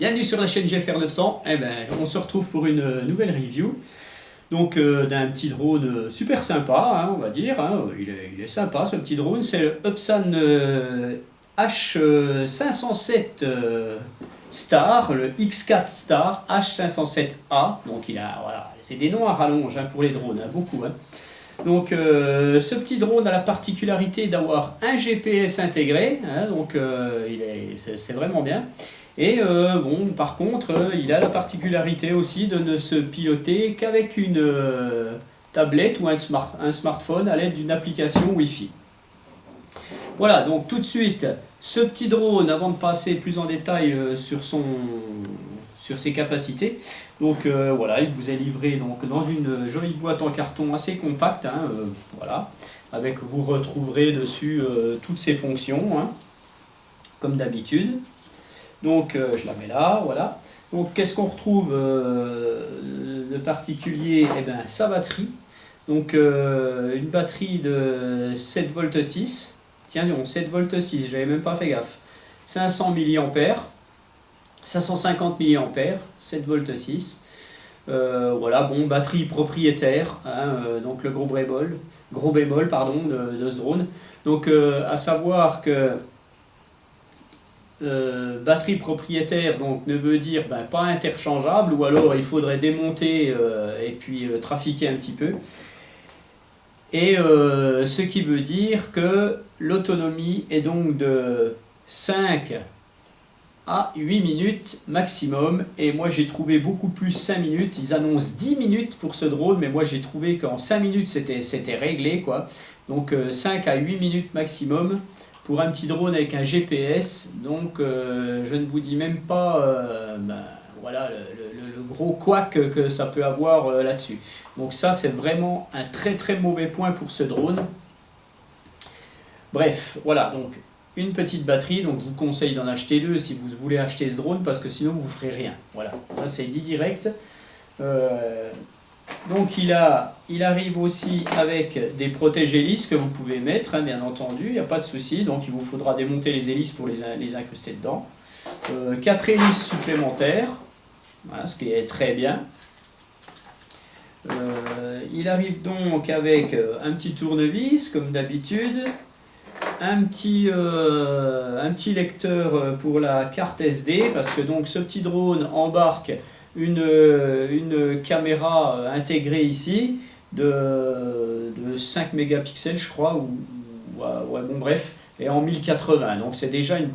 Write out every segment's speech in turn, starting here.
Bienvenue sur la chaîne GFR 900. Eh ben, on se retrouve pour une nouvelle review. Donc d'un petit drone super sympa, hein, on va dire. Hein. Il est sympa ce petit drone. C'est le Upsan H507 Star, le X4 Star H507A. Donc voilà, c'est des noms à rallonge hein, pour les drones, hein, beaucoup. Hein. Donc ce petit drone a la particularité d'avoir un GPS intégré, hein, donc c'est vraiment bien. Et bon, par contre, il a la particularité aussi de ne se piloter qu'avec une tablette ou un smartphone à l'aide d'une application Wi-Fi. Voilà, donc tout de suite, ce petit drone, avant de passer plus en détail sur ses capacités, donc voilà, il vous est livré donc, dans une jolie boîte en carton assez compacte, hein, voilà, avec vous retrouverez dessus toutes ses fonctions, hein, comme d'habitude. Donc je la mets là, voilà. Donc qu'est-ce qu'on retrouve de particulier? Eh bien sa batterie. Donc une batterie de 7 volts 6. Tiens donc 7 volts 6, j'avais même pas fait gaffe. 500 mAh, 550 mAh, 7 volts 6. Voilà, bon, batterie propriétaire, hein, donc le gros bémol pardon, de ce drone. Donc à savoir que batterie propriétaire donc ne veut dire pas interchangeable, ou alors il faudrait démonter et puis trafiquer un petit peu. Et ce qui veut dire que l'autonomie est donc de 5 à 8 minutes maximum, et moi j'ai trouvé beaucoup plus 5 minutes, ils annoncent 10 minutes pour ce drone, mais moi j'ai trouvé qu'en 5 minutes c'était réglé quoi. Donc 5 à 8 minutes maximum pour un petit drone avec un GPS, donc je ne vous dis même pas voilà, le gros couac que ça peut avoir là-dessus. Donc ça c'est vraiment un très mauvais point pour ce drone. Bref, voilà, donc une petite batterie, donc je vous conseille d'en acheter deux si vous voulez acheter ce drone, parce que sinon vous ne ferez rien. Voilà, ça c'est dit direct. Donc il arrive aussi avec des protège-hélices que vous pouvez mettre, hein, bien entendu, il n'y a pas de souci. Donc il vous faudra démonter les hélices pour les incruster dedans. 4 hélices supplémentaires, voilà, ce qui est très bien. Il arrive donc avec un petit tournevis comme d'habitude, un petit lecteur pour la carte SD, parce que donc ce petit drone embarque une caméra intégrée ici de 5 mégapixels je crois, ouais, bon bref, et en 1080, donc c'est déjà une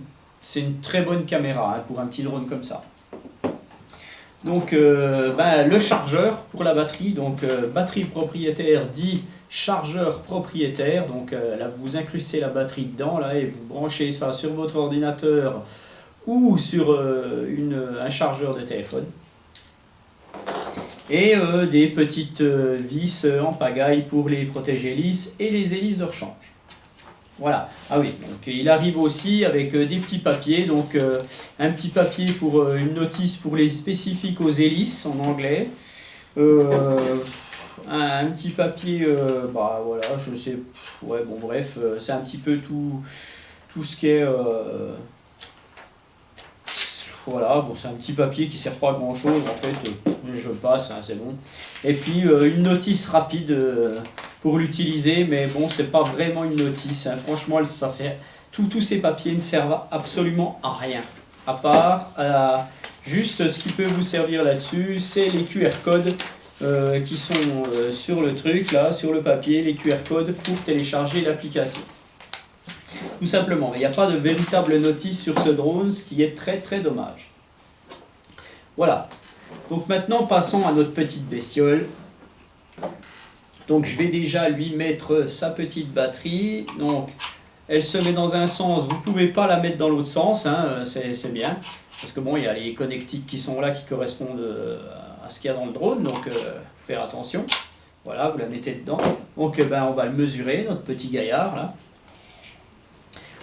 très bonne caméra hein, pour un petit drone comme ça. Donc le chargeur pour la batterie, donc batterie propriétaire dit chargeur propriétaire, donc là vous incrustez la batterie dedans là, et vous branchez ça sur votre ordinateur ou sur un chargeur de téléphone. Et des petites vis en pagaille pour les protège-hélices et les hélices de rechange. Voilà. Ah oui, donc il arrive aussi avec des petits papiers, donc un petit papier pour une notice pour les spécifiques aux hélices en anglais, un petit papier, voilà, je sais, ouais, bon bref, c'est un petit peu tout ce qui est, voilà, bon, c'est un petit papier qui sert pas à grand chose en fait, je passe, hein, c'est bon. Et puis une notice rapide pour l'utiliser, mais bon, c'est pas vraiment une notice, hein. Franchement, ça sert, tous ces papiers ne servent absolument à rien, à part juste ce qui peut vous servir là-dessus, c'est les QR codes qui sont sur le truc, là, sur le papier, les QR codes pour télécharger l'application. Tout simplement, il n'y a pas de véritable notice sur ce drone, ce qui est très dommage. Voilà. Donc maintenant, passons à notre petite bestiole. Donc je vais déjà lui mettre sa petite batterie. Donc elle se met dans un sens, vous ne pouvez pas la mettre dans l'autre sens, hein, c'est bien. Parce que bon, il y a les connectiques qui sont là qui correspondent à ce qu'il y a dans le drone, donc faut faire attention. Voilà, vous la mettez dedans. Donc on va le mesurer, notre petit gaillard là.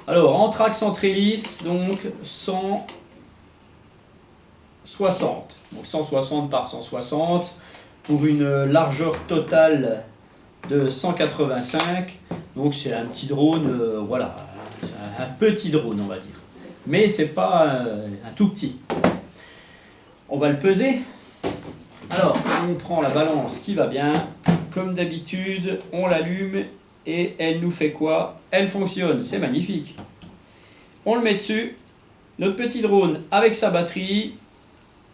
Alors, anthrax entre hélices, donc 160. Donc 160 par 160 pour une largeur totale de 185. Donc c'est un petit drone, voilà, c'est un petit drone on va dire. Mais c'est pas un tout petit. On va le peser. Alors, on prend la balance qui va bien. Comme d'habitude, on l'allume et elle nous fait quoi? Elle fonctionne, c'est magnifique. On le met dessus. Notre petit drone avec sa batterie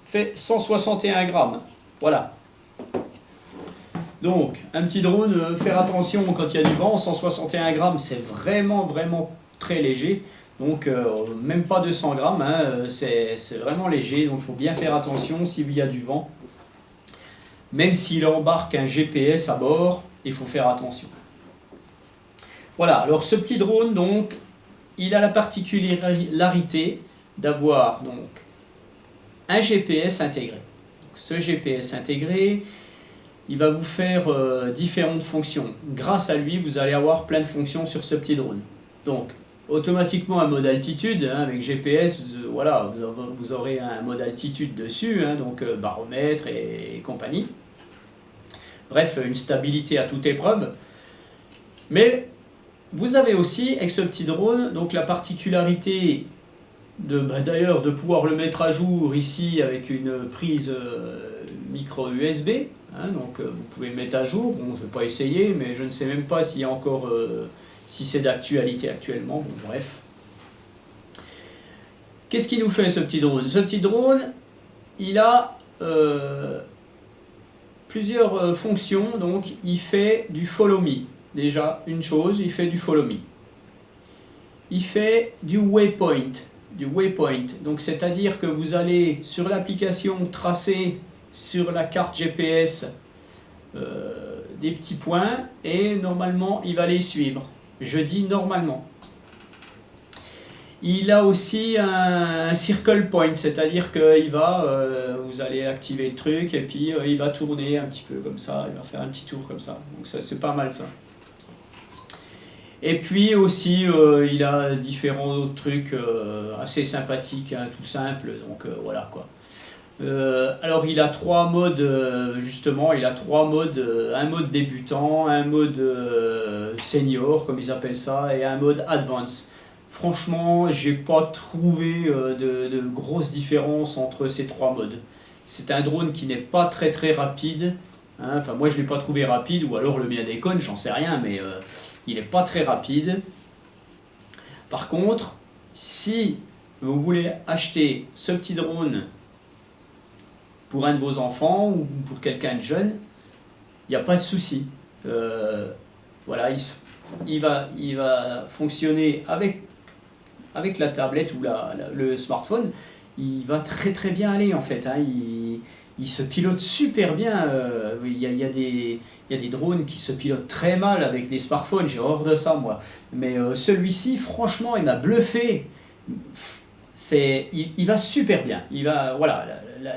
fait 161 grammes. Voilà. Donc, un petit drone, faire attention quand il y a du vent. 161 grammes, c'est vraiment très léger. Donc, même pas 200 grammes, hein, c'est vraiment léger. Donc, il faut bien faire attention s'il y a du vent. Même s'il embarque un GPS à bord, il faut faire attention. Voilà, alors ce petit drone, donc, il a la particularité d'avoir donc un GPS intégré. Donc, ce GPS intégré, il va vous faire différentes fonctions. Grâce à lui, vous allez avoir plein de fonctions sur ce petit drone. Donc, automatiquement un mode altitude, hein, avec GPS, voilà, vous aurez un mode altitude dessus, hein, donc baromètre et compagnie. Bref, une stabilité à toute épreuve. Mais vous avez aussi, avec ce petit drone, donc la particularité d'ailleurs de pouvoir le mettre à jour ici avec une prise micro USB. Hein, donc vous pouvez le mettre à jour. Bon, je ne vais pas essayer, mais je ne sais même pas s'il y a encore, si c'est d'actualité actuellement. Bon, bref. Qu'est-ce qu'il nous fait ce petit drone? Ce petit drone, il a plusieurs fonctions. Donc, il fait du follow me. Déjà, une chose, il fait du follow me. Il fait du waypoint. Donc, c'est-à-dire que vous allez sur l'application tracer sur la carte GPS des petits points et normalement, il va les suivre. Je dis normalement. Il a aussi un circle point, c'est-à-dire que vous allez activer le truc et puis il va tourner un petit peu comme ça, il va faire un petit tour comme ça. Donc ça, c'est pas mal ça. Et puis aussi, il a différents autres trucs assez sympathiques, hein, tout simple, donc voilà quoi. Alors il a trois modes, justement, il a trois modes, un mode débutant, un mode senior, comme ils appellent ça, et un mode advance. Franchement, j'ai pas trouvé de grosses différences entre ces trois modes. C'est un drone qui n'est pas très rapide, hein. Enfin moi je l'ai pas trouvé rapide, ou alors le mien déconne, j'en sais rien, mais il n'est pas très rapide. Par contre, si vous voulez acheter ce petit drone pour un de vos enfants ou pour quelqu'un de jeune, il n'y a pas de souci. Voilà, il va fonctionner avec la tablette ou le smartphone. Il va très bien aller en fait, hein. Il se pilote super bien. Il y a des drones qui se pilotent très mal avec les smartphones, j'ai horreur de ça moi. Mais celui-ci, franchement, il m'a bluffé. Il va super bien. Voilà,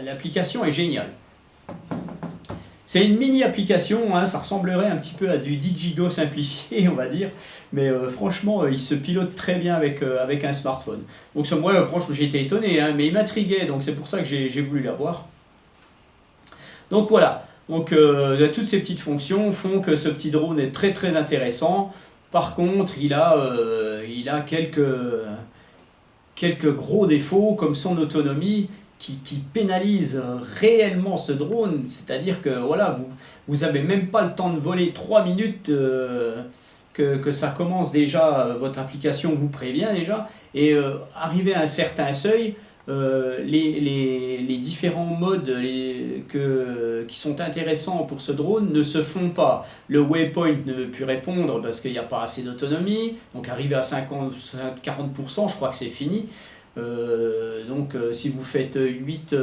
l'application est géniale. C'est une mini application, hein, ça ressemblerait un petit peu à du Digigo simplifié, on va dire. Mais franchement, il se pilote très bien avec un smartphone. Donc moi, franchement, j'ai été étonné, hein, mais il m'intriguait, donc c'est pour ça que j'ai voulu l'avoir. Donc voilà, donc toutes ces petites fonctions font que ce petit drone est très intéressant. Par contre, il a quelques gros défauts comme son autonomie qui pénalise réellement ce drone. C'est-à-dire que voilà, vous n'avez même pas le temps de voler 3 minutes que ça commence déjà, votre application vous prévient déjà, et arrivé à un certain seuil, les différents modes qui sont intéressants pour ce drone ne se font pas. Le waypoint ne veut plus répondre parce qu'il n'y a pas assez d'autonomie, donc arrivé à 40%, je crois que c'est fini. Donc si vous faites 8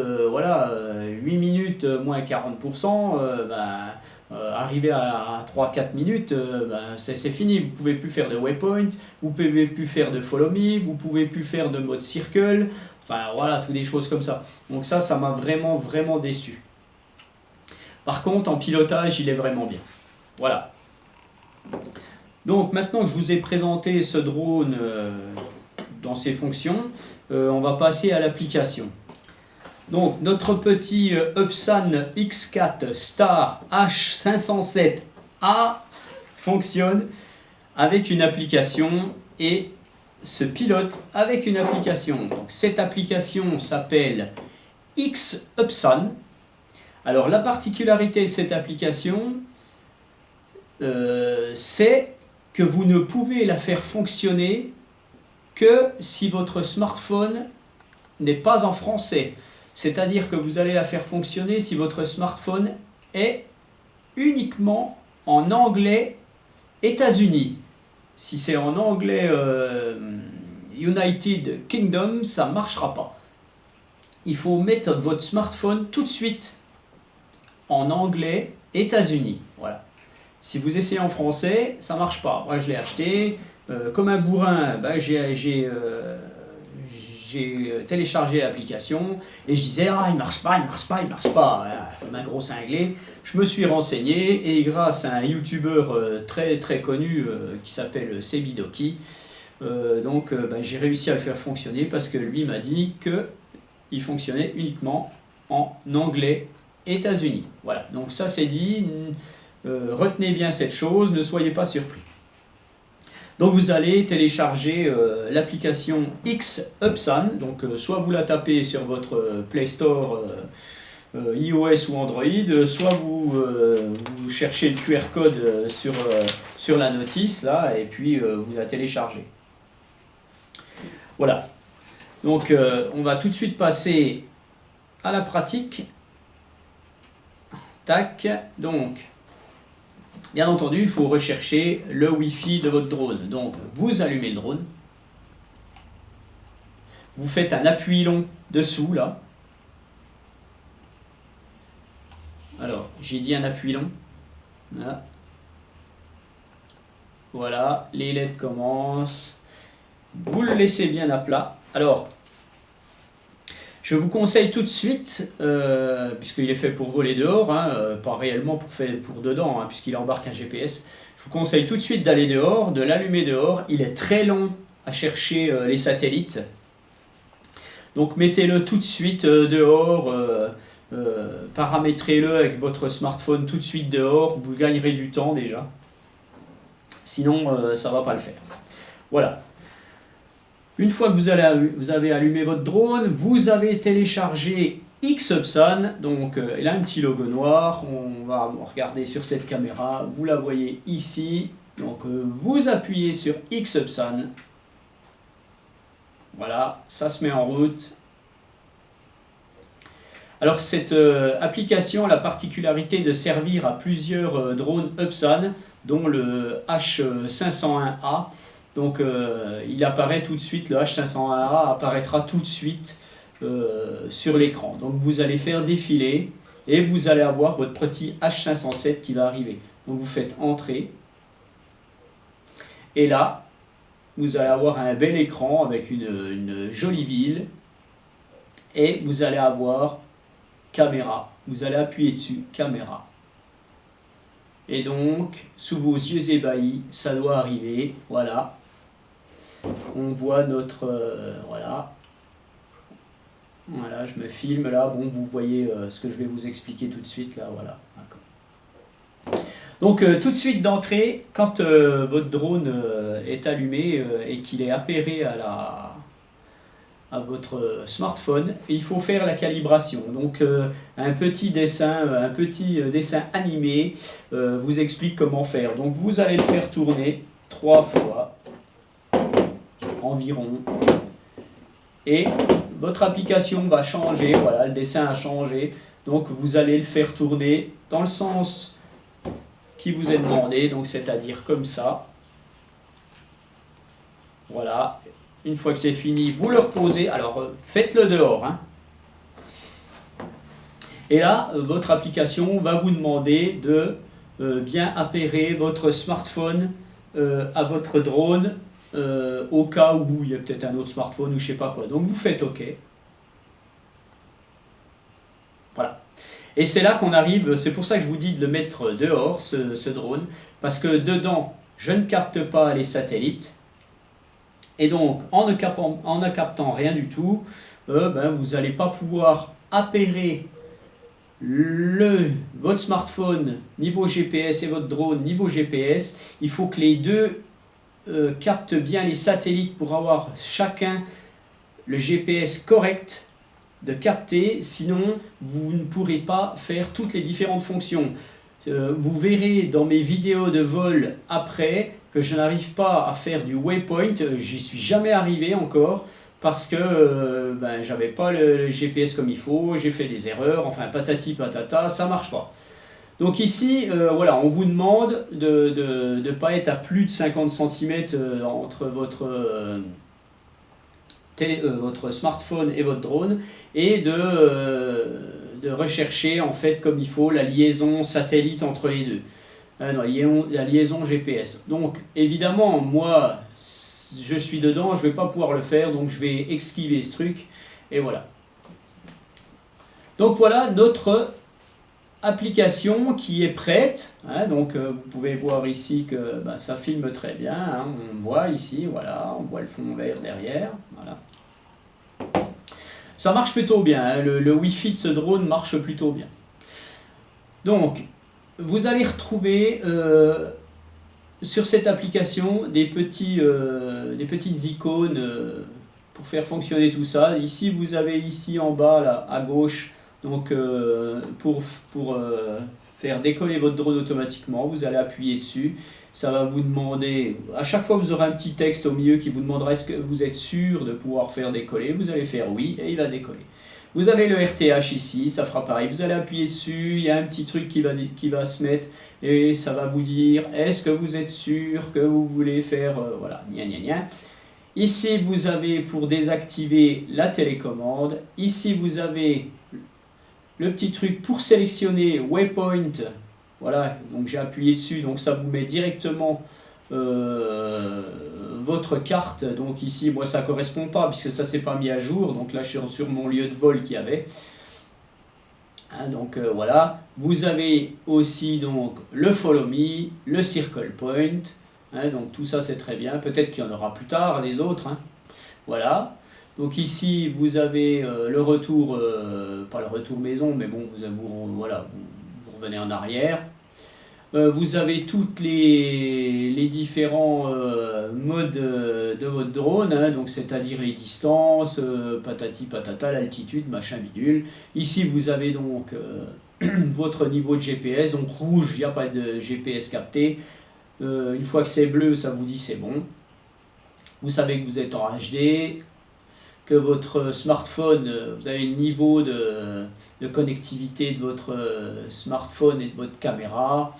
minutes moins 40%, arrivé à 3-4 minutes, c'est fini. Vous ne pouvez plus faire de waypoint, vous ne pouvez plus faire de follow me, vous ne pouvez plus faire de mode circle. Enfin voilà, toutes des choses comme ça. Donc ça m'a vraiment déçu. Par contre, en pilotage, il est vraiment bien. Voilà. Donc maintenant que je vous ai présenté ce drone dans ses fonctions, on va passer à l'application. Donc notre petit Upsan X4 Star H507A fonctionne avec une application et se pilote avec une application. Donc cette application s'appelle XUpsan. Alors la particularité de cette application, c'est que vous ne pouvez la faire fonctionner que si votre smartphone n'est pas en français. C'est-à-dire que vous allez la faire fonctionner si votre smartphone est uniquement en anglais États-Unis. Si c'est en anglais United Kingdom, ça ne marchera pas. Il faut mettre votre smartphone tout de suite en anglais États-Unis. Voilà. Si vous essayez en français, ça ne marche pas. Moi, je l'ai acheté. Comme un bourrin, j'ai téléchargé l'application et je disais ah il marche pas, voilà, comme un gros cinglé. Je me suis renseigné et grâce à un youtubeur très très connu qui s'appelle Sebidoki, j'ai réussi à le faire fonctionner parce que lui m'a dit que il fonctionnait uniquement en anglais États-Unis. Voilà, donc ça c'est dit, retenez bien cette chose, ne soyez pas surpris. Donc vous allez télécharger l'application XUpsan, donc soit vous la tapez sur votre Play Store iOS ou Android, soit vous cherchez le QR code sur la notice là et puis vous la téléchargez. Voilà, donc on va tout de suite passer à la pratique. Tac, donc bien entendu, il faut rechercher le Wi-Fi de votre drone. Donc, vous allumez le drone. Vous faites un appui long dessous, là. Alors, j'ai dit un appui long. Là. Voilà, les LED commencent. Vous le laissez bien à plat. Alors, je vous conseille tout de suite, puisqu'il est fait pour voler dehors, pas réellement pour dedans, puisqu'il embarque un GPS, je vous conseille tout de suite d'aller dehors, de l'allumer dehors. Il est très long à chercher les satellites. Donc mettez-le tout de suite dehors, paramétrez-le avec votre smartphone tout de suite dehors, vous gagnerez du temps déjà. Sinon, ça ne va pas le faire. Voilà. Une fois que vous avez allumé votre drone, vous avez téléchargé XUpsan, donc il a un petit logo noir, on va regarder sur cette caméra, vous la voyez ici, donc vous appuyez sur XUpsan, voilà, ça se met en route. Alors cette application a la particularité de servir à plusieurs drones Upsan, dont le H501A. Donc il apparaît tout de suite, le H501A apparaîtra tout de suite sur l'écran. Donc vous allez faire défiler et vous allez avoir votre petit H507 qui va arriver. Donc vous faites entrer et là vous allez avoir un bel écran avec une jolie ville et vous allez avoir caméra. Vous allez appuyer dessus, caméra. Et donc sous vos yeux ébahis, ça doit arriver, voilà. On voit notre... voilà, je me filme là, bon vous voyez ce que je vais vous expliquer tout de suite là, voilà. Donc tout de suite d'entrée, quand votre drone est allumé et qu'il est appairé à votre smartphone, il faut faire la calibration. Donc un petit dessin animé vous explique comment faire. Donc vous allez le faire tourner 3 fois environ et votre application va changer, voilà, le dessin a changé, donc vous allez le faire tourner dans le sens qui vous est demandé, donc c'est-à-dire comme ça, voilà. Une fois que c'est fini, vous le reposez, alors faites-le dehors, et là votre application va vous demander de bien appairer votre smartphone à votre drone, au cas où il y a peut-être un autre smartphone ou je sais pas quoi. Donc vous faites OK. Voilà. Et c'est là qu'on arrive, c'est pour ça que je vous dis de le mettre dehors, ce drone, parce que dedans, je ne capte pas les satellites. Et donc, en ne captant rien du tout, vous n'allez pas pouvoir appairer votre smartphone niveau GPS et votre drone niveau GPS. Il faut que les deux captent bien les satellites pour avoir chacun le GPS correct. de capter, sinon vous ne pourrez pas faire toutes les différentes fonctions. Vous verrez dans mes vidéos de vol après que je n'arrive pas à faire du waypoint, j'y suis jamais arrivé encore, parce que j'avais pas le GPS comme il faut, j'ai fait des erreurs, enfin patati patata, ça marche pas. Donc ici, voilà, on vous demande de ne pas être à plus de 50 cm entre votre smartphone et votre drone, et de rechercher en fait comme il faut la liaison satellite entre les deux, la liaison GPS. Donc évidemment, moi, je suis dedans, je ne vais pas pouvoir le faire, donc je vais esquiver ce truc, et voilà. Donc voilà notre application qui est prête, hein, donc vous pouvez voir ici que ça filme très bien, hein, on voit ici, voilà, on voit le fond vert derrière, voilà. Ça marche plutôt bien, hein, le Wi-Fi de ce drone marche plutôt bien. Donc, vous allez retrouver sur cette application des petites icônes pour faire fonctionner tout ça. Ici, vous avez ici en bas, là, à gauche, donc pour faire décoller votre drone automatiquement, vous allez appuyer dessus. Ça va vous demander, à chaque fois vous aurez un petit texte au milieu qui vous demandera est-ce que vous êtes sûr de pouvoir faire décoller. Vous allez faire oui et il va décoller. Vous avez le RTH ici, ça fera pareil. Vous allez appuyer dessus, il y a un petit truc qui va se mettre et ça va vous dire est-ce que vous êtes sûr que vous voulez faire, voilà, gna gna gna. Ici vous avez pour désactiver la télécommande. Ici vous avez le petit truc pour sélectionner Waypoint. Voilà, donc j'ai appuyé dessus, donc ça vous met directement votre carte. Donc ici, moi ça ne correspond pas puisque ça ne s'est pas mis à jour. Donc là je suis sur mon lieu de vol qu'il y avait. Hein, donc voilà, vous avez aussi donc le Follow Me, le Circle Point. Hein, donc tout ça c'est très bien. Peut-être qu'il y en aura plus tard les autres. Hein. Voilà. Donc ici vous avez le retour, pas le retour maison, mais bon, voilà, vous revenez en arrière. Vous avez toutes les différents modes de votre drone, hein, donc c'est-à-dire les distances, patati patata, l'altitude, machin bidule. Ici vous avez donc votre niveau de GPS, donc rouge, il n'y a pas de GPS capté. Une fois que c'est bleu, ça vous dit c'est bon. Vous savez que vous êtes en HD, que votre smartphone, vous avez le niveau de connectivité de votre smartphone et de votre caméra.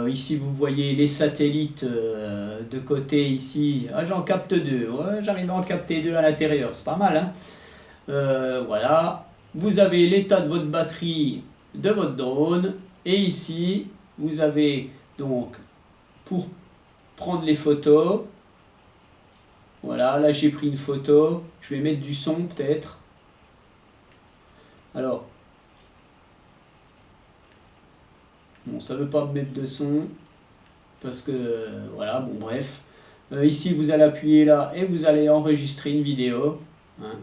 Ici vous voyez les satellites de côté ici, j'en capte 2, ouais, j'arrive à en capter 2 à l'intérieur, c'est pas mal, hein. Voilà, vous avez l'état de votre batterie de votre drone, et ici vous avez donc pour prendre les photos. Voilà, là j'ai pris une photo, je vais mettre du son peut-être. Alors, bon, ça ne veut pas me mettre de son, parce que, voilà, bon bref. Ici vous allez appuyer là et vous allez enregistrer une vidéo. Hein.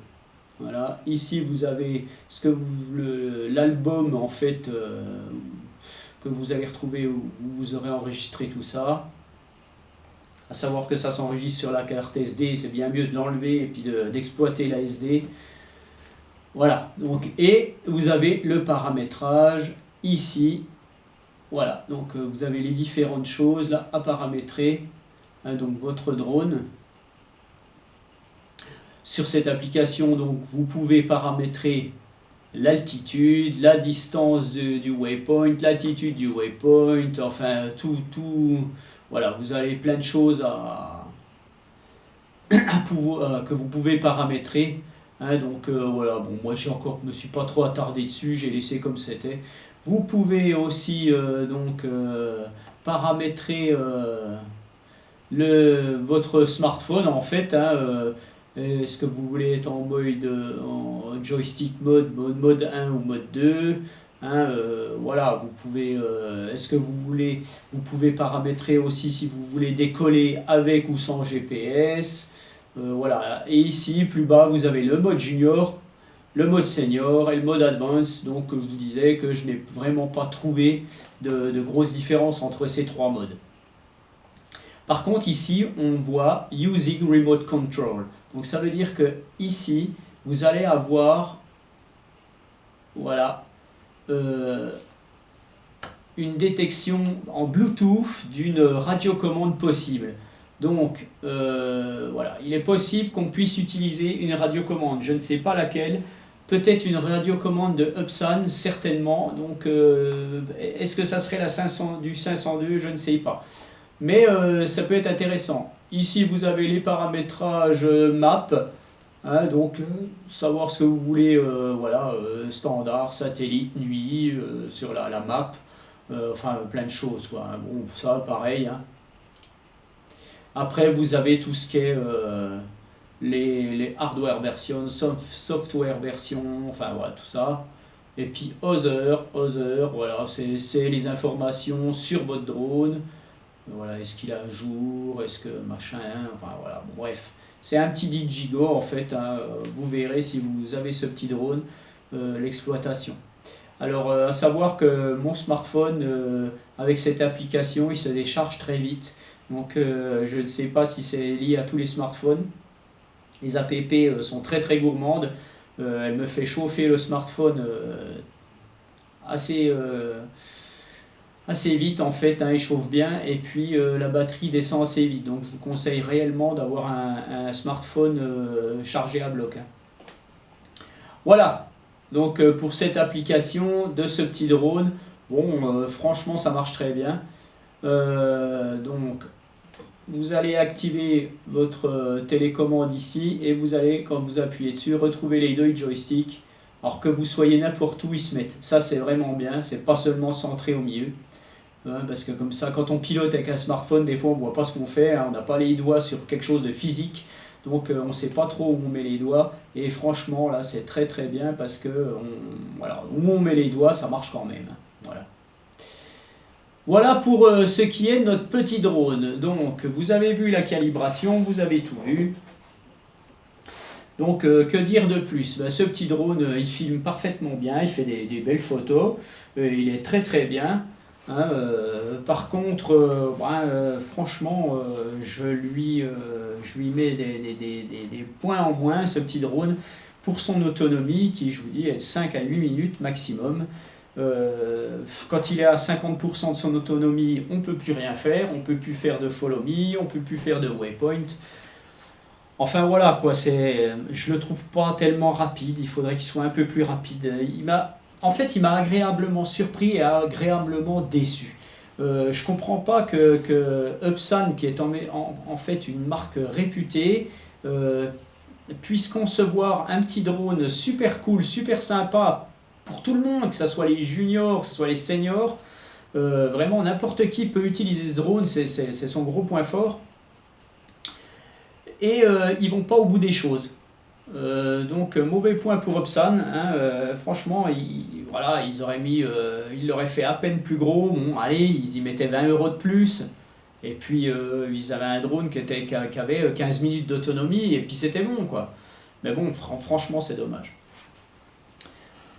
Voilà, ici vous avez l'album en fait que vous allez retrouver où vous aurez enregistré tout ça. À savoir que ça s'enregistre sur la carte SD, c'est bien mieux de l'enlever et puis d'exploiter la SD. Voilà, donc, et vous avez le paramétrage ici. Voilà, donc vous avez les différentes choses là à paramétrer. Hein, donc votre drone. Sur cette application, donc, vous pouvez paramétrer l'altitude, la distance du waypoint, l'attitude du waypoint, enfin tout. Voilà, vous avez plein de choses que vous pouvez paramétrer. Hein, donc voilà, bon, moi me suis pas trop attardé dessus, j'ai laissé comme c'était. Vous pouvez aussi paramétrer votre smartphone en fait. Hein, est-ce que vous voulez être en joystick mode 1 ou mode 2? Hein, voilà, vous pouvez, vous pouvez paramétrer aussi si vous voulez décoller avec ou sans GPS. Voilà, et ici plus bas vous avez le mode junior, le mode senior et le mode advanced. Donc je vous disais que je n'ai vraiment pas trouvé de grosses différences entre ces trois modes. Par contre ici on voit using remote control. Donc ça veut dire que ici vous allez avoir voilà, une détection en Bluetooth d'une radiocommande possible. Donc voilà, il est possible qu'on puisse utiliser une radiocommande, je ne sais pas laquelle, peut-être une radiocommande de Upsan, certainement. Donc est-ce que ça serait la 500, du 502, je ne sais pas. Mais ça peut être intéressant. Ici vous avez les paramétrages map, hein, donc savoir ce que vous voulez, voilà, standard, satellite, nuit, sur la map. Enfin plein de choses quoi. Bon, ça pareil, hein. Après vous avez tout ce qui est les hardware versions, software versions, enfin voilà tout ça. Et puis other, voilà, c'est les informations sur votre drone. Voilà, est-ce qu'il est à jour, est-ce que machin, enfin voilà, bon, bref. C'est un petit Digigo en fait, hein, vous verrez si vous avez ce petit drone, l'exploitation. Alors, à savoir que mon smartphone, avec cette application, il se décharge très vite. Donc, je ne sais pas si c'est lié à tous les smartphones. Les app sont très très gourmandes. Elle me fait chauffer le smartphone assez vite en fait, hein, il chauffe bien. Et puis, la batterie descend assez vite. Donc, je vous conseille réellement d'avoir un smartphone chargé à bloc, hein. Voilà. Donc pour cette application de ce petit drone, bon, franchement ça marche très bien. Donc vous allez activer votre télécommande ici et vous allez, quand vous appuyez dessus, retrouver les deux joysticks. Alors que vous soyez n'importe où, ils se mettent. Ça c'est vraiment bien, c'est pas seulement centré au milieu. Parce que comme ça, quand on pilote avec un smartphone, des fois on ne voit pas ce qu'on fait, hein, on n'a pas les doigts sur quelque chose de physique. Donc on ne sait pas trop où on met les doigts, et franchement là c'est très très bien parce que voilà, où on met les doigts ça marche quand même. Voilà, voilà pour ce qui est de notre petit drone. Donc vous avez vu la calibration, vous avez tout vu. Donc que dire de plus? Ben, ce petit drone il filme parfaitement bien, il fait des belles photos, il est très très bien. Hein, par contre, franchement, je lui mets des points en moins, ce petit drone, pour son autonomie qui, je vous dis, est 5 à 8 minutes maximum. Quand il est à 50% de son autonomie, on ne peut plus rien faire, on ne peut plus faire de follow me, on ne peut plus faire de waypoint. Enfin voilà, quoi, je ne le trouve pas tellement rapide, il faudrait qu'il soit un peu plus rapide. En fait, il m'a agréablement surpris et agréablement déçu. Je ne comprends pas que Upsan, qui est en fait une marque réputée, puisse concevoir un petit drone super cool, super sympa pour tout le monde, que ce soit les juniors, que ce soit les seniors. Vraiment, n'importe qui peut utiliser ce drone, c'est son gros point fort. Et ils ne vont pas au bout des choses. Donc mauvais point pour Upsan, hein, franchement voilà, ils l'auraient fait à peine plus gros, bon allez, ils y mettaient 20 € de plus, et puis ils avaient un drone qui avait 15 minutes d'autonomie, et puis c'était bon quoi. Mais bon, franchement c'est dommage.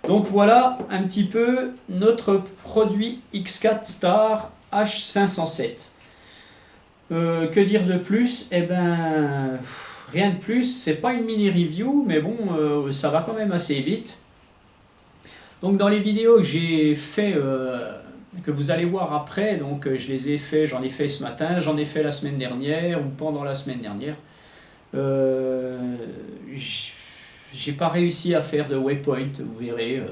Donc voilà un petit peu notre produit X4 Star H507. Que dire de plus? Eh ben... rien de plus, c'est pas une mini review, mais bon, ça va quand même assez vite. Donc dans les vidéos que j'ai fait, que vous allez voir après, donc j'en ai fait ce matin, j'en ai fait la semaine dernière ou pendant la semaine dernière. J'ai pas réussi à faire de waypoint, vous verrez,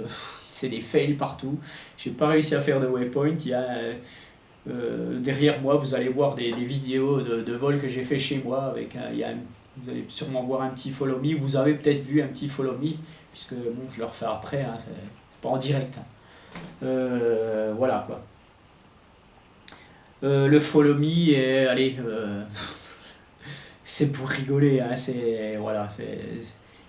c'est des fails partout. J'ai pas réussi à faire de waypoint. Il y a derrière moi, vous allez voir des vidéos de vol que j'ai fait chez moi avec vous allez sûrement voir un petit follow me, vous avez peut-être vu un petit follow me, puisque bon, je le refais après, hein, c'est pas en direct. Hein. Voilà quoi. Le follow me, allez, c'est pour rigoler, hein, voilà,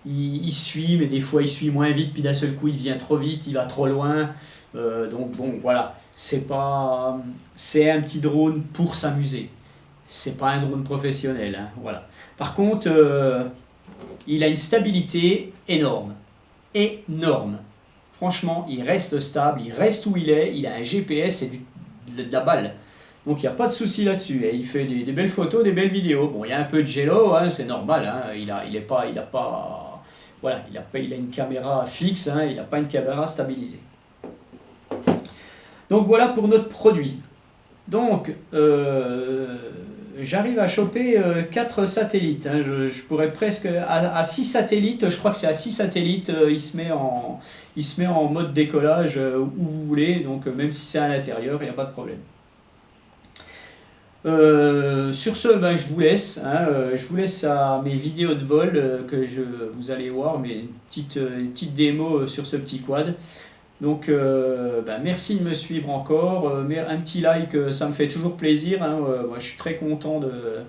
il suit, mais des fois il suit moins vite, puis d'un seul coup il vient trop vite, il va trop loin. Donc bon, voilà, c'est un petit drone pour s'amuser. C'est pas un drone professionnel, hein, voilà. Par contre, il a une stabilité énorme. Énorme. Franchement, il reste stable, il reste où il est, il a un GPS, c'est de la balle. Donc il n'y a pas de souci là-dessus. Et il fait des belles photos, des belles vidéos. Bon, il y a un peu de gelo, hein, c'est normal, hein, il a pas voilà, il a une caméra fixe, hein, il n'a pas une caméra stabilisée. Donc voilà pour notre produit. Donc, j'arrive à choper 4 satellites. Hein. Je pourrais presque. À 6 satellites, je crois que c'est à 6 satellites, il se met en mode décollage où vous voulez. Donc, même si c'est à l'intérieur, il n'y a pas de problème. Sur ce, ben, je vous laisse. Hein, je vous laisse à mes vidéos de vol vous allez voir, une petite démo sur ce petit quad. Donc, merci de me suivre encore. Un petit like, ça me fait toujours plaisir. Hein. Moi, je suis très content de,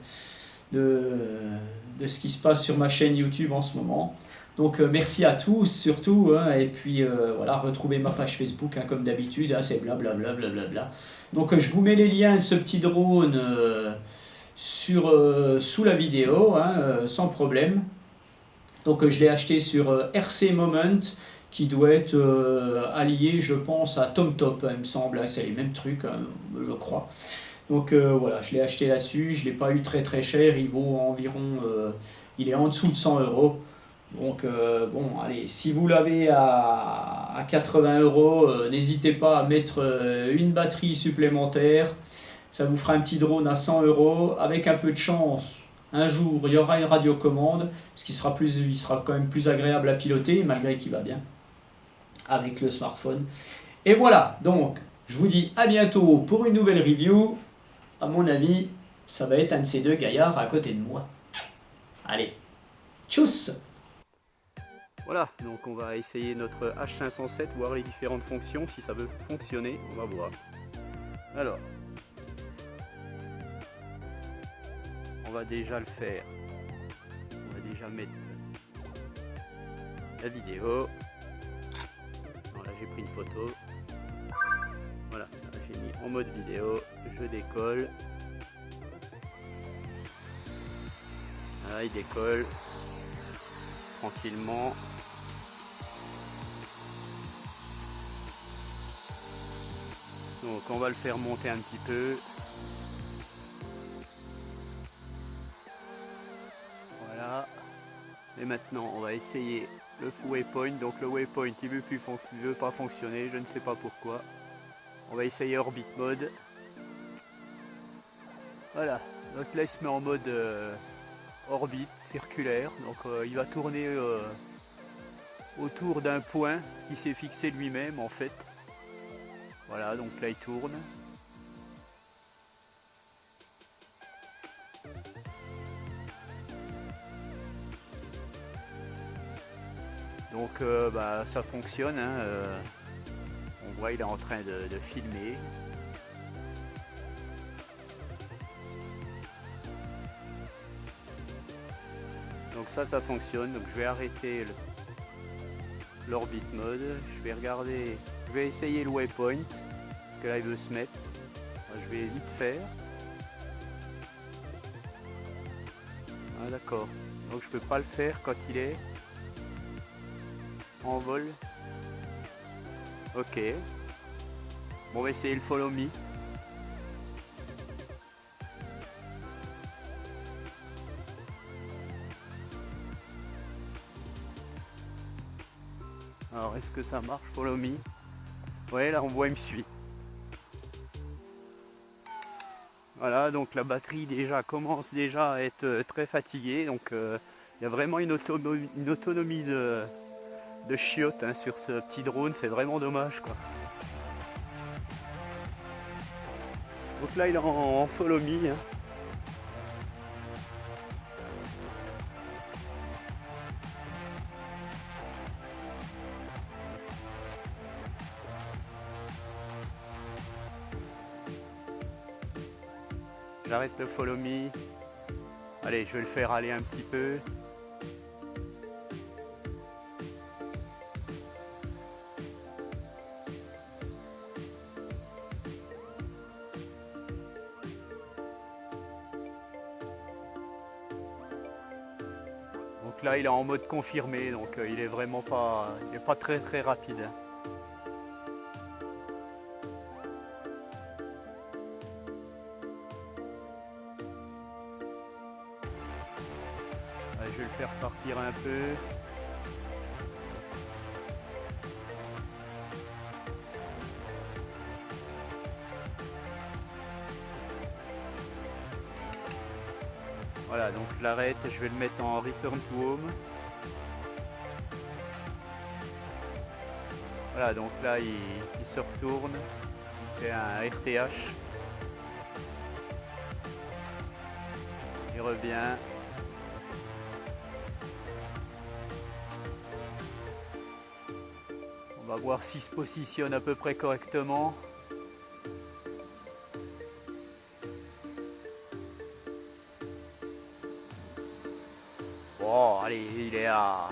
de ce qui se passe sur ma chaîne YouTube en ce moment. Donc, merci à tous, surtout. Hein. Et puis, voilà, retrouvez ma page Facebook, hein, comme d'habitude. Hein, c'est blablabla. Donc, je vous mets les liens de ce petit drone sous la vidéo, hein, sans problème. Donc, je l'ai acheté sur RC Moment, qui doit être allié, je pense, à TomTop, il me semble, hein, c'est les mêmes trucs, hein, je crois. Donc voilà, je l'ai acheté là-dessus, je ne l'ai pas eu très très cher, il vaut environ, il est en dessous de 100 euros. Donc bon, allez, si vous l'avez à 80 euros, n'hésitez pas à mettre une batterie supplémentaire, ça vous fera un petit drone à 100 euros, avec un peu de chance. Un jour, il y aura une radiocommande, il sera quand même plus agréable à piloter, malgré qu'il va bien avec le smartphone. Et voilà, donc je vous dis à bientôt pour une nouvelle review. À mon avis, ça va être un de ces deux gaillards à côté de moi. Allez, tchuss! Voilà, donc on va essayer notre H507, voir les différentes fonctions, si ça veut fonctionner, on va voir. Alors, on va déjà le faire. On va déjà mettre la vidéo. Alors là j'ai pris une photo. Voilà, j'ai mis en mode vidéo, je décolle. Voilà, il décolle tranquillement. Donc on va le faire monter un petit peu. Voilà. Et maintenant on va essayer le waypoint. Donc le waypoint il veut pas fonctionner, je ne sais pas pourquoi. On va essayer orbit mode. Voilà. Donc là il se met en mode orbite circulaire. Donc il va tourner autour d'un point qui s'est fixé lui-même en fait. Voilà, donc là il tourne. Donc ça fonctionne, hein, on voit il est en train de filmer. Donc ça fonctionne, donc je vais arrêter l'orbit mode, je vais regarder, je vais essayer le waypoint, parce que là il veut se mettre, je vais vite faire. Ah d'accord, donc je peux pas le faire quand il est en vol. Ok, bon on va essayer le follow me. Alors est-ce que ça marche, follow me? Ouais, là on voit il me suit. Voilà, donc la batterie commence déjà à être très fatiguée, donc il y a vraiment une autonomie de chiotte, hein, sur ce petit drone, c'est vraiment dommage quoi. Donc là il est en follow me, hein. J'arrête le follow me. Allez, je vais le faire aller un petit peu. Donc là il est en mode confirmé, donc il est vraiment pas, très très rapide. Je vais le faire partir un peu. Voilà, donc je l'arrête, je vais le mettre en return to home. Voilà, donc là il se retourne, il fait un RTH. Il revient. On va voir s'il se positionne à peu près correctement. Bon, allez, il est à...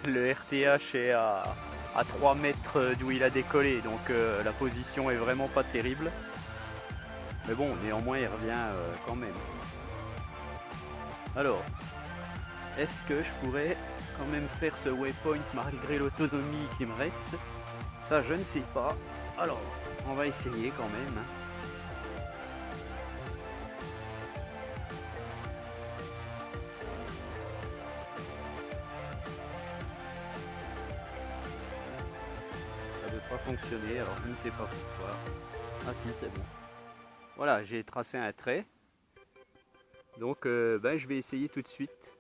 Le RTH est à 3 mètres d'où il a décollé, donc la position est vraiment pas terrible. Mais bon, néanmoins, il revient quand même. Alors, est-ce que je pourrais quand même faire ce waypoint malgré l'autonomie qui me reste? Ça, je ne sais pas. Alors, on va essayer quand même. Ça ne veut pas fonctionner, alors je ne sais pas pourquoi. Ah si, c'est bon. Voilà, j'ai tracé un trait. Donc, je vais essayer tout de suite.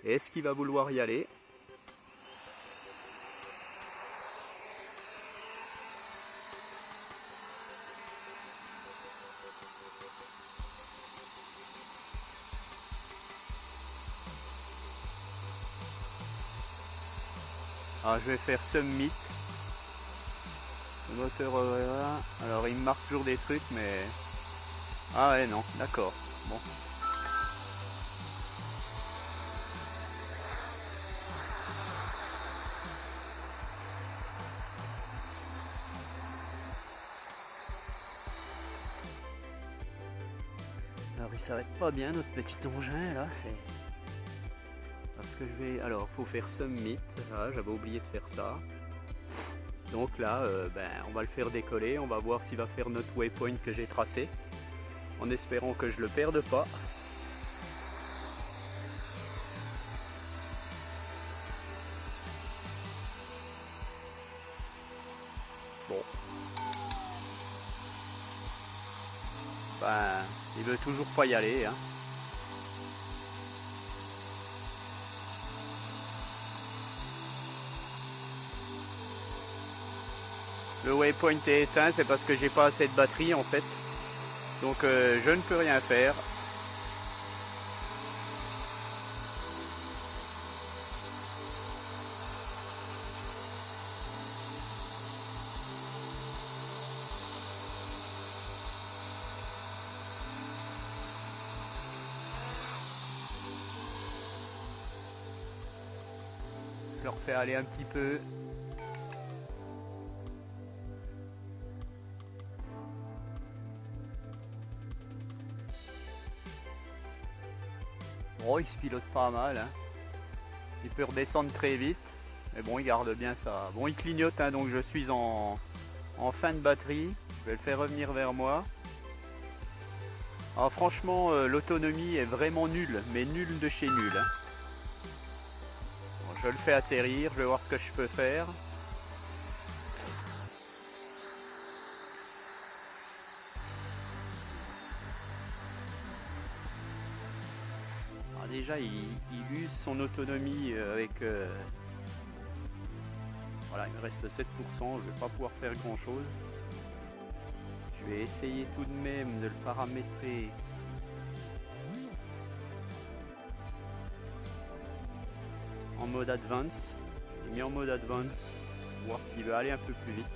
Est-ce qu'il va vouloir y aller? Alors je vais faire Summit. Le moteur, alors il me marque toujours des trucs, mais... Ah ouais, non, d'accord. Bon. Alors il s'arrête pas bien notre petit engin là, c'est... Parce que je vais... Alors faut faire Summit, là j'avais oublié de faire ça. Donc là, on va le faire décoller, on va voir s'il va faire notre waypoint que j'ai tracé. En espérant que je le perde pas. Bon. Il veut toujours pas y aller, hein. Le waypoint est éteint, c'est parce que j'ai pas assez de batterie en fait. Donc je ne peux rien faire. Je le refais aller un petit peu. Bon, il se pilote pas mal, hein. Il peut redescendre très vite, mais bon, il garde bien ça. Bon, il clignote, hein, donc je suis en fin de batterie. Je vais le faire revenir vers moi. Alors franchement, l'autonomie est vraiment nulle, mais nulle de chez nul, hein. Bon, je le fais atterrir, je vais voir ce que je peux faire. Alors déjà, il use son autonomie avec... Voilà, il me reste 7%, je ne vais pas pouvoir faire grand chose. Je vais essayer tout de même de le paramétrer. En mode advance. Je l'ai mis en mode advance pour voir s'il veut aller un peu plus vite.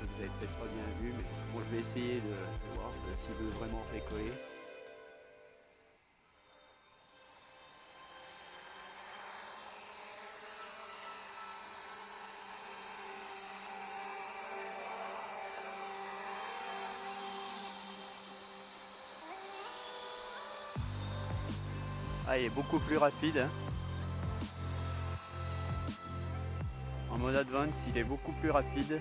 Vous avez peut-être pas bien vu, mais bon, je vais essayer de voir s'il veut vraiment décoller. Ah, il est beaucoup plus rapide, hein. En mode advance, il est beaucoup plus rapide.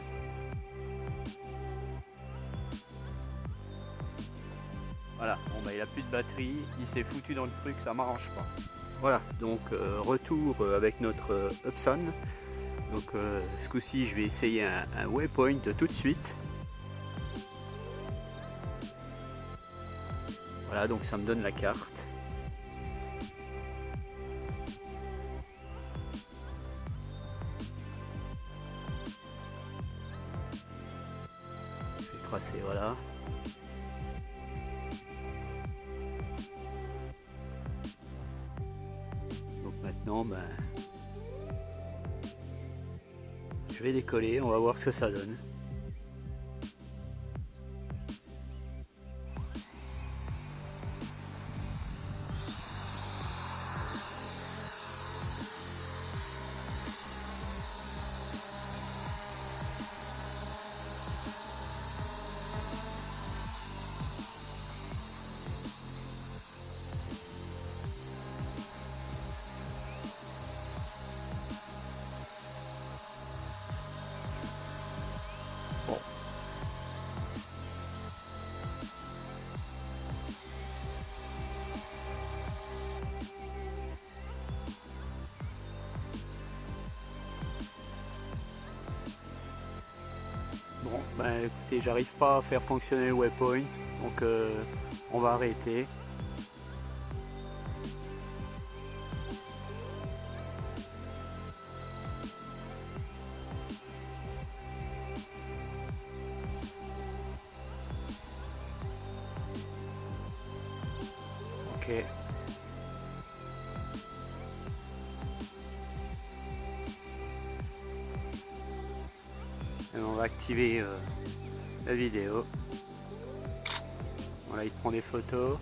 Voilà, bon il a plus de batterie, il s'est foutu dans le truc, ça m'arrange pas. Voilà, donc retour avec notre Upson. Donc ce coup-ci je vais essayer un waypoint tout de suite. Voilà, donc ça me donne la carte. Je vais tracer, voilà. Donc maintenant, ben, je vais décoller, on va voir ce que ça donne. Bon. Bon, ben écoutez, j'arrive pas à faire fonctionner le waypoint, donc on va arrêter. Ok. Et on va activer la vidéo. Voilà, il prend des photos.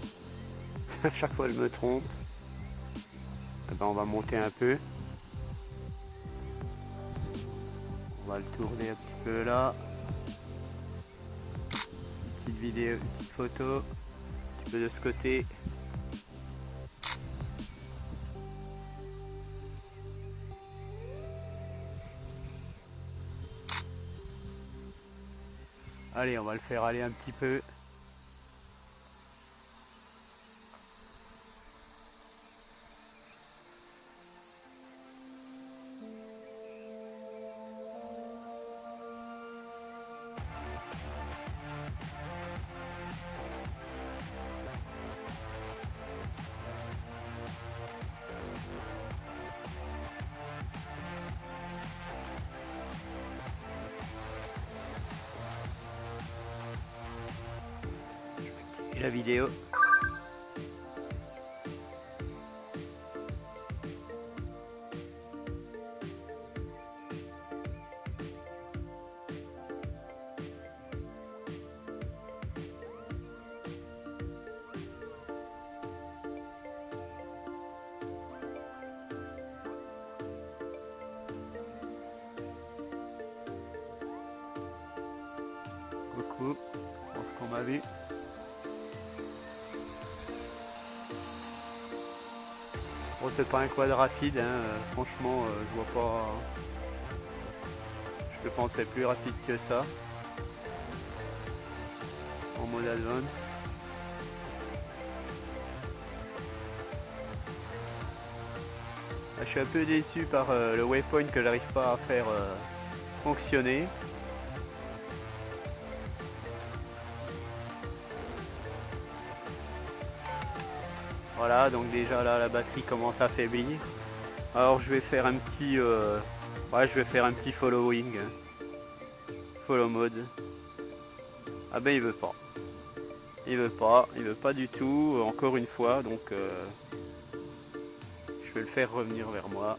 À chaque fois je me trompe. Et ben, on va monter un peu. On va le tourner un petit peu là. Petite vidéo, une petite photo. Un petit peu de ce côté. Allez, on va le faire aller un petit peu. Et la vidéo. Coucou, je pense qu'on m'a vu. Bon, c'est pas un quad rapide, hein. Franchement, je vois pas. Je le pensais plus rapide que ça. En mode advance. Je suis un peu déçu par le waypoint que j'arrive pas à faire fonctionner. Voilà, donc déjà là la batterie commence à faiblir. Alors je vais faire un petit ouais, je vais faire un petit following. Follow mode. Ah ben il veut pas. Il veut pas du tout, encore une fois, donc je vais le faire revenir vers moi.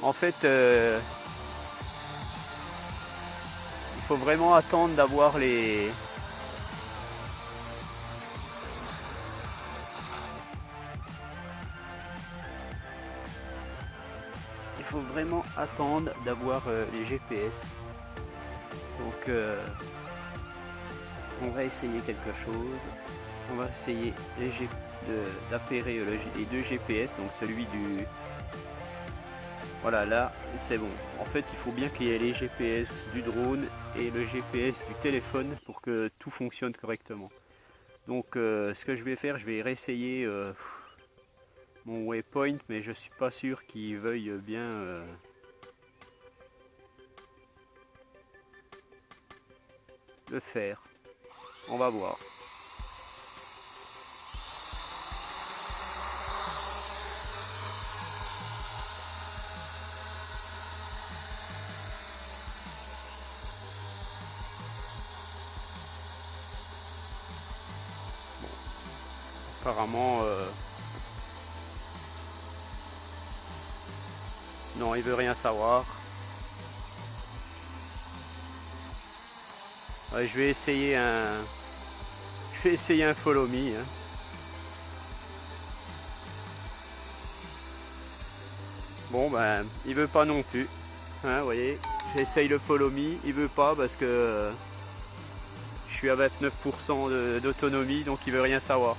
En fait, il faut vraiment attendre d'avoir les... Il faut vraiment attendre d'avoir les GPS. Donc on va essayer quelque chose. On va essayer d'appairer les deux GPS, donc celui du... Voilà, là c'est bon. En fait, il faut bien qu'il y ait les GPS du drone et le GPS du téléphone pour que tout fonctionne correctement. Donc ce que je vais faire, je vais réessayer mon waypoint, mais je suis pas sûr qu'il veuille bien le faire. On va voir. Apparemment, non, il veut rien savoir. Ouais, je vais essayer un follow me. Hein. Bon, ben, il veut pas non plus. Hein, vous voyez, j'essaye le follow me, il veut pas parce que je suis à 29% d'autonomie, donc il veut rien savoir.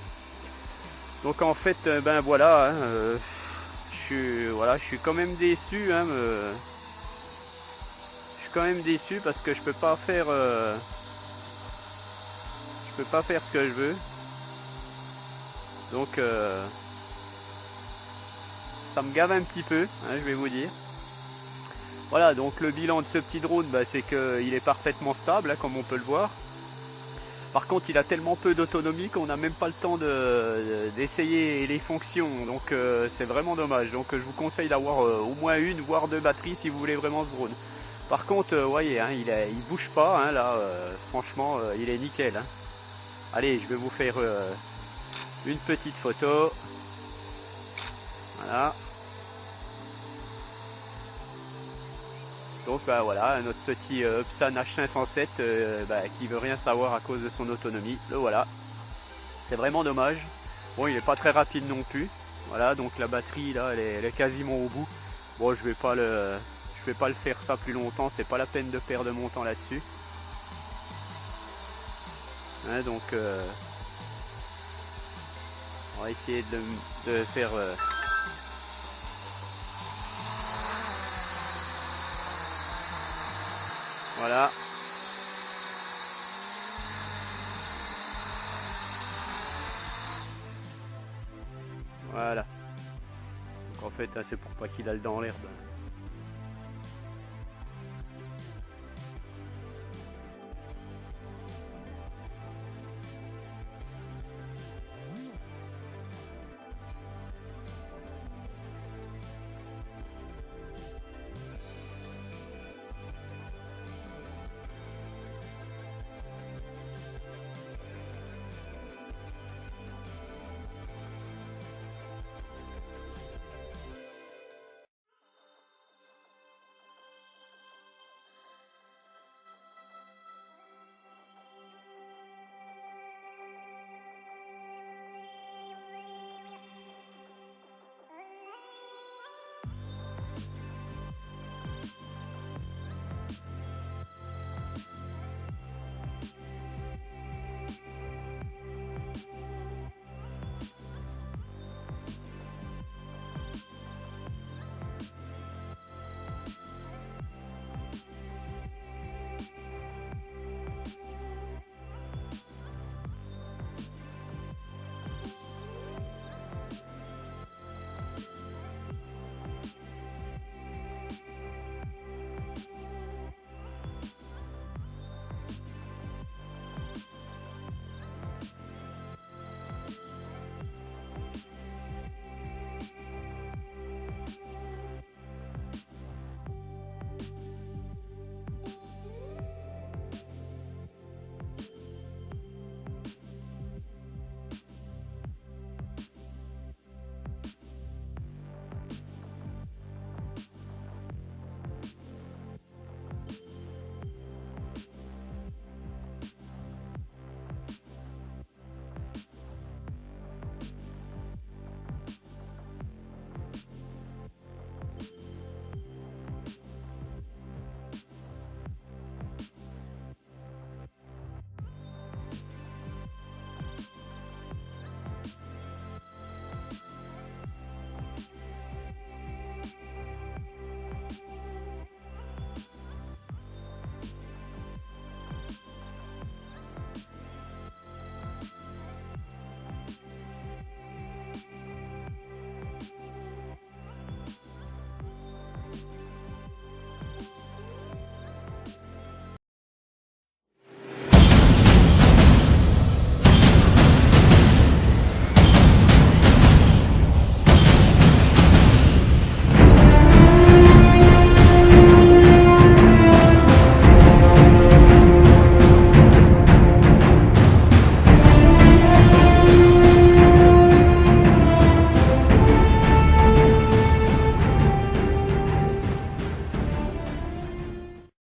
Donc en fait, ben voilà, hein, je suis quand même déçu. Hein, je suis quand même déçu parce que je peux pas faire ce que je veux. Donc ça me gave un petit peu, hein, je vais vous dire. Voilà, donc le bilan de ce petit drone, bah, c'est qu'il est parfaitement stable, hein, comme on peut le voir. Par contre, il a tellement peu d'autonomie qu'on n'a même pas le temps d'essayer les fonctions. Donc c'est vraiment dommage. Donc je vous conseille d'avoir au moins une, voire deux batteries si vous voulez vraiment ce drone. Par contre, voyez, hein, il bouge pas, hein, là, franchement, il est nickel. Hein. Allez, je vais vous faire une petite photo. Voilà. Donc bah, voilà, notre petit Upsan H507 qui veut rien savoir à cause de son autonomie. Le voilà. C'est vraiment dommage. Bon, il n'est pas très rapide non plus. Voilà, donc la batterie là, elle est quasiment au bout. Bon, je vais pas le faire ça plus longtemps. C'est pas la peine de perdre mon temps là-dessus. Hein, donc on va essayer de faire voilà. Voilà. Donc en fait, c'est pour pas qu'il aille dans l'herbe.